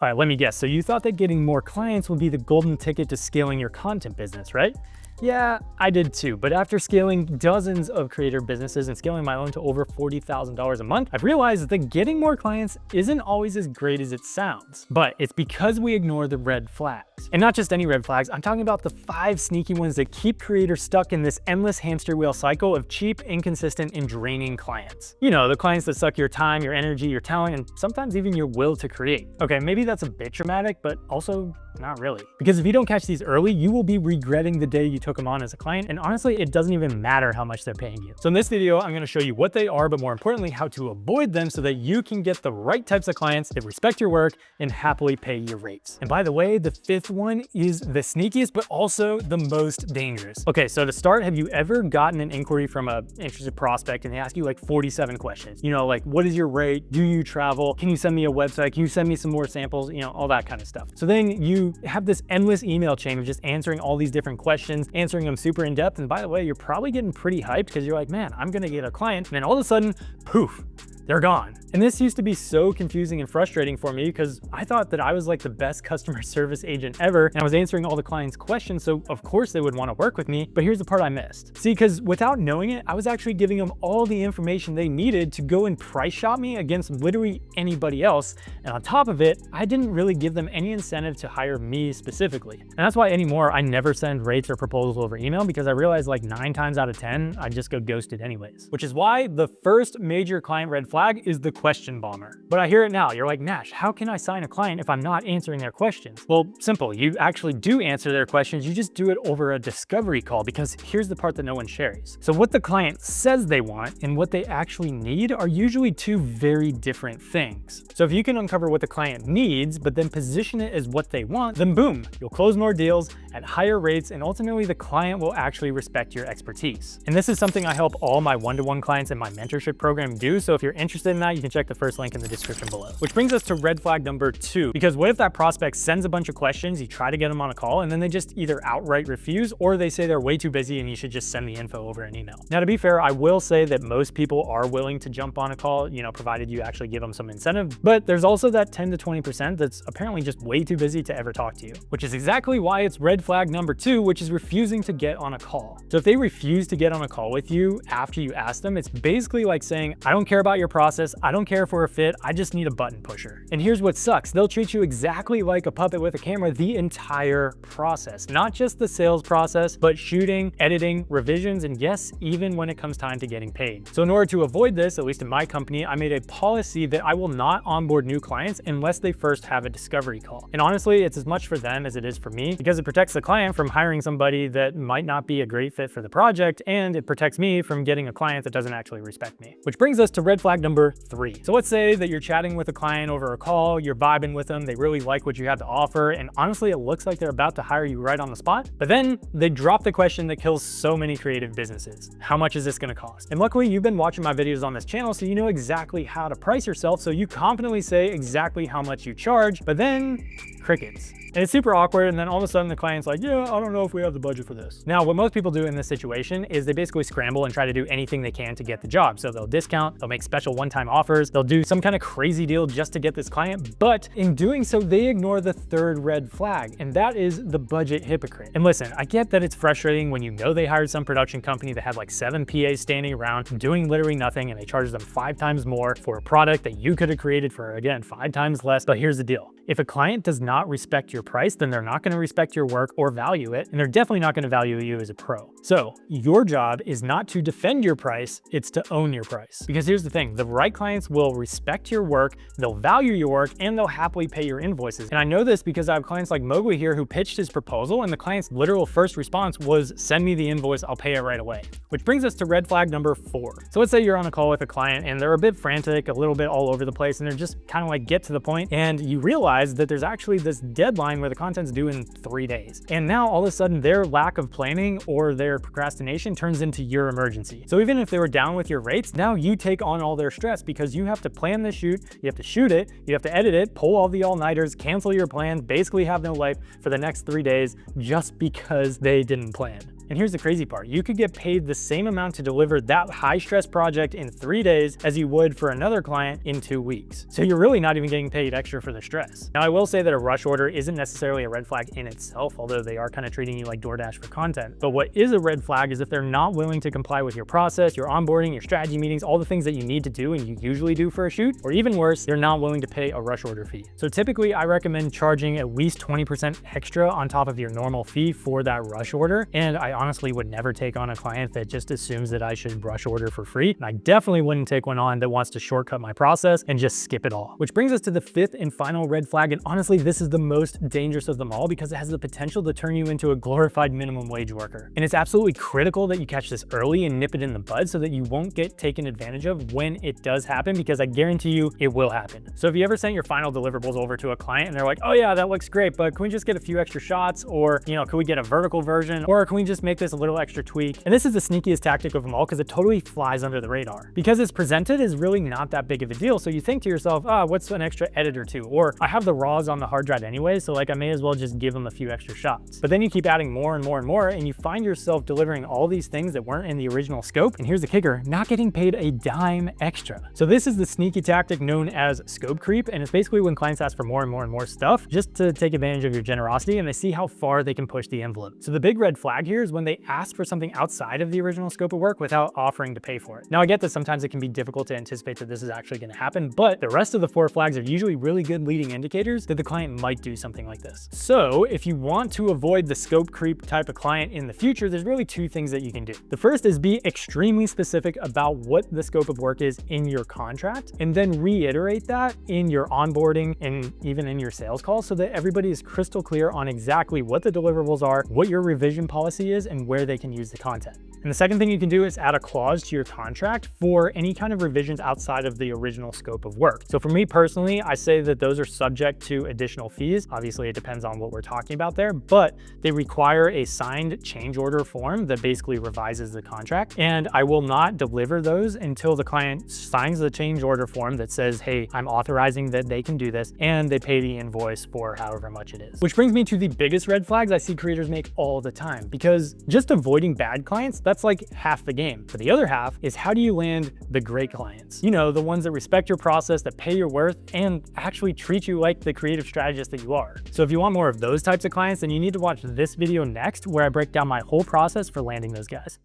All right, let me guess. So you thought that getting more clients would be the golden ticket to scaling your content business, right? Yeah, I did too. But after scaling dozens of creator businesses and scaling my own to over $40,000 a month, I've realized that getting more clients isn't always as great as it sounds. But it's because we ignore the red flags. And not just any red flags, I'm talking about the 5 sneaky ones that keep creators stuck in this endless hamster wheel cycle of cheap, inconsistent, and draining clients. You know, the clients that suck your time, your energy, your talent, and sometimes even your will to create. Okay, maybe that's a bit dramatic, but also not really. Because if you don't catch these early, you will be regretting the day you took them on as a client, and honestly, it doesn't even matter how much they're paying you. So in this video, I'm gonna show you what they are, but more importantly, how to avoid them so that you can get the right types of clients that respect your work and happily pay your rates. And by the way, the 5th one is the sneakiest, but also the most dangerous. Okay, so to start, have you ever gotten an inquiry from an interested prospect and they ask you like 47 questions? You know, like, what is your rate? Do you travel? Can you send me a website? Can you send me some more samples? You know, all that kind of stuff. So then you have this endless email chain of just answering all these different questions, answering them super in depth. And by the way, you're probably getting pretty hyped because you're like, man, I'm gonna get a client. And then all of a sudden, poof, they're gone. And this used to be so confusing and frustrating for me because I thought that I was like the best customer service agent ever and I was answering all the clients' questions, so of course they would want to work with me. But here's the part I missed. See, because without knowing it, I was actually giving them all the information they needed to go and price shop me against literally anybody else. And on top of it, I didn't really give them any incentive to hire me specifically. And that's why anymore, I never send rates or proposals over email because I realized like 9 times out of 10, I just go ghosted anyways. Which is why the first major client red flag is the question bomber. But I hear it now. You're like, Nash, how can I sign a client if I'm not answering their questions? Well, simple. You actually do answer their questions. You just do it over a discovery call because here's the part that no one shares. So what the client says they want and what they actually need are usually 2 very different things. So if you can uncover what the client needs, but then position it as what they want, then boom, you'll close more deals at higher rates and ultimately the client will actually respect your expertise. And this is something I help all my one-to-one clients in my mentorship program do. So if you're interested in that, you can check the first link in the description below. Which brings us to red flag number 2, because what if that prospect sends a bunch of questions, you try to get them on a call, and then they just either outright refuse or they say they're way too busy and you should just send the info over an email. Now, to be fair, I will say that most people are willing to jump on a call, you know, provided you actually give them some incentive, but there's also that 10 to 20% that's apparently just way too busy to ever talk to you, which is exactly why it's red flag number 2, which is refusing to get on a call. So if they refuse to get on a call with you after you ask them, it's basically like saying, I don't care about your process, I don't care if we're a fit, I just need a button pusher. And here's what sucks. They'll treat you exactly like a puppet with a camera the entire process, not just the sales process, but shooting, editing, revisions, and yes, even when it comes time to getting paid. So in order to avoid this, at least in my company, I made a policy that I will not onboard new clients unless they first have a discovery call. And honestly, it's as much for them as it is for me because it protects the client from hiring somebody that might not be a great fit for the project, and it protects me from getting a client that doesn't actually respect me. Which brings us to red flag number 3. So let's say that you're chatting with a client over a call, you're vibing with them, they really like what you have to offer, and honestly, it looks like they're about to hire you right on the spot, but then they drop the question that kills so many creative businesses. How much is this gonna cost? And luckily, you've been watching my videos on this channel, so you know exactly how to price yourself, so you confidently say exactly how much you charge, but then crickets. And it's super awkward, and then all of a sudden the client's like, yeah, I don't know if we have the budget for this. Now, what most people do in this situation is they basically scramble and try to do anything they can to get the job. So they'll discount, they'll make special one-time offers, they'll do some kind of crazy deal just to get this client, but in doing so, they ignore the 3rd red flag, and that is the budget hypocrite. And listen, I get that it's frustrating when you know they hired some production company that had like 7 PAs standing around doing literally nothing, and they charge them 5 times more for a product that you could have created for, again, 5 times less. But here's the deal. If a client does not respect your price, then they're not going to respect your work or value it, and they're definitely not going to value you as a pro. So your job is not to defend your price, it's to own your price. Because here's the thing, the right clients will respect your work, they'll value your work, and they'll happily pay your invoices. And I know this because I have clients like Mowgli here who pitched his proposal, and the client's literal first response was, send me the invoice, I'll pay it right away. Which brings us to red flag number 4. So let's say you're on a call with a client and they're a bit frantic, a little bit all over the place, and they're just kind of like get to the point, and you realize that there's actually this deadline where the content's due in 3 days. And now all of a sudden their lack of planning or their procrastination turns into your emergency. So even if they were down with your rates, now you take on all their stress because you have to plan the shoot, you have to shoot it, you have to edit it, pull all the all-nighters, cancel your plans, basically have no life for the next 3 days just because they didn't plan. And here's the crazy part. You could get paid the same amount to deliver that high stress project in 3 days as you would for another client in 2 weeks. So you're really not even getting paid extra for the stress. Now, I will say that a rush order isn't necessarily a red flag in itself, although they are kind of treating you like DoorDash for content. But what is a red flag is if they're not willing to comply with your process, your onboarding, your strategy meetings, all the things that you need to do and you usually do for a shoot, or even worse, they're not willing to pay a rush order fee. So typically I recommend charging at least 20% extra on top of your normal fee for that rush order. And I honestly would never take on a client that just assumes that I should rush order for free. And I definitely wouldn't take one on that wants to shortcut my process and just skip it all. Which brings us to the 5th and final red flag. And honestly, this is the most dangerous of them all because it has the potential to turn you into a glorified minimum wage worker. And it's absolutely critical that you catch this early and nip it in the bud so that you won't get taken advantage of when it does happen, because I guarantee you it will happen. So if you ever sent your final deliverables over to a client and they're like, oh yeah, that looks great, but can we just get a few extra shots? Or, can we get a vertical version? Or can we just make this a little extra tweak? And this is the sneakiest tactic of them all because it totally flies under the radar. Because it's presented as really not that big of a deal. So you think to yourself, what's an extra edit or two? Or I have the raws on the hard drive anyway, so like I may as well just give them a few extra shots. But then you keep adding more and more and more, and you find yourself delivering all these things that weren't in the original scope. And here's the kicker, not getting paid a dime extra. So this is the sneaky tactic known as scope creep. And it's basically when clients ask for more and more and more stuff just to take advantage of your generosity and they see how far they can push the envelope. So the big red flag here is when they ask for something outside of the original scope of work without offering to pay for it. Now I get that sometimes it can be difficult to anticipate that this is actually going to happen, but the rest of the 4 flags are usually really good leading indicators that the client might do something like this. So if you want to avoid the scope creep type of client in the future, there's really 2 things that you can do. The first is be extremely specific about what the scope of work is in your contract, and then reiterate that in your onboarding and even in your sales calls so that everybody is crystal clear on exactly what the deliverables are, what your revision policy is, and where they can use the content. And the second thing you can do is add a clause to your contract for any kind of revisions outside of the original scope of work. So for me personally, I say that those are subject to additional fees. Obviously, it depends on what we're talking about there, but they require a signed change order form that basically revises the contract. And I will not deliver those until the client signs the change order form that says, hey, I'm authorizing that they can do this, and they pay the invoice for however much it is. Which brings me to the biggest red flags I see creators make all the time, because just avoiding bad clients, that's like half the game. But the other half is how do you land the great clients? The ones that respect your process, that pay your worth, and actually treat you like the creative strategist that you are. So if you want more of those types of clients, then you need to watch this video next, where I break down my whole process for landing those guys.